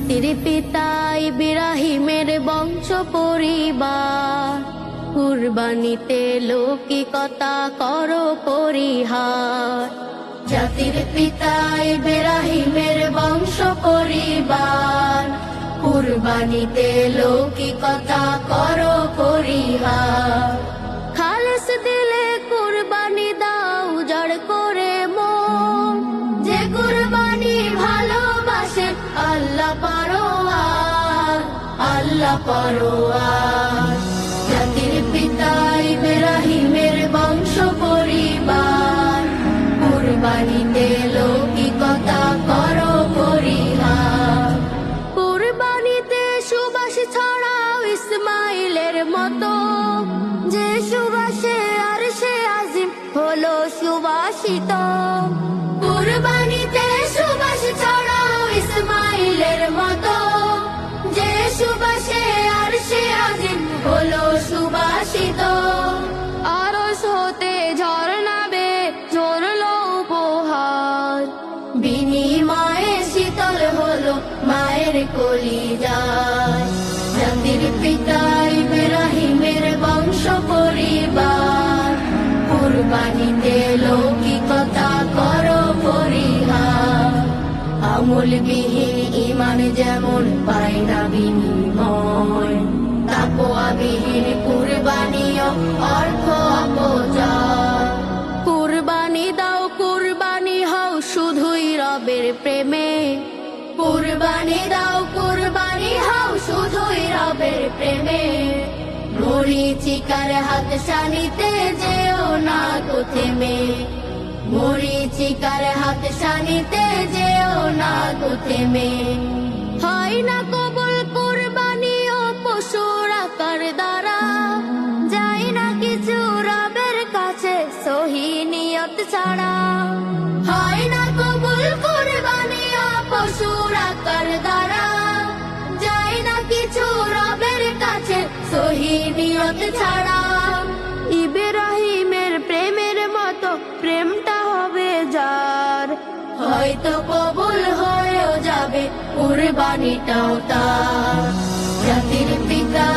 জাতির পিতা ইব্রাহিমের বংশ পরিবার, কুরবানিতে লৌকিকতা করো পরিহার। জাতির পিতা ইব্রাহিমের বংশ পরিবার, কুরবানিতে লৌকিকতা করো পরিহার। খালেস দিলে কুরবানি দাও উজাড় করে মন, যে কুরবানি ভালোবাসে আল্লাহ পরোয়ার, আল্লাহ পরোয়ার। জাতির পিতা ইব্রাহিমের বংশ পরিবার, কুরবানিতে লৌকিকতা করো পরিহার। কুরবানিতে সুবাস ছড়াও ইসমাইলের মতো, যে সুবাসে আরশে আজিম হলো সুবাসিত। কুরবানিতে সুবাস ছড়াও ইসমাইলের মতো, যে সুবাসে আরশে আজিম হলো সুবাসিত। আরশ হতে ঝরনা বে ঝরলো উপহার, বিনিময়ে শীতল হলো মায়ের কলিজায়। জাতির পিতা ইব্রাহিমের বংশ পরিবার, কুরবানিতে লৌকিকতা করো পরিহার। আমলবিহীন ঈমান যেমন পায় না বিনিময়, তাকওয়াবিহীন কুরবানিও অর্থ অপচয়। কুরবানি দাও কুরবানি হও শুধুই রবের প্রেমে, কুরবানি দাও কুরবানি হও শুধুই রবের প্রেমে। মরিচিকার হাত শানিতে যেও না গো থেমে, মরিচিকার হাত শানিতে যেও না গো থেমে। হয় না কবুল কুরবানি ও পশুর আকার দ্বারা, যায় না কিছু রবের কাছে সহি নিয়ত ছাড়া। হয় না কবুল কুরবানি ও পশুর আকার দ্বারা, যায় না কিছু রবের কাছে সহি নিয়ত ছাড়া। ইব্রাহিমের প্রেমের মতো প্রেমটা হবে যার, হয়তো কবুল হয়েও যাবে কুরবানিটাও তার। জাতির পিতা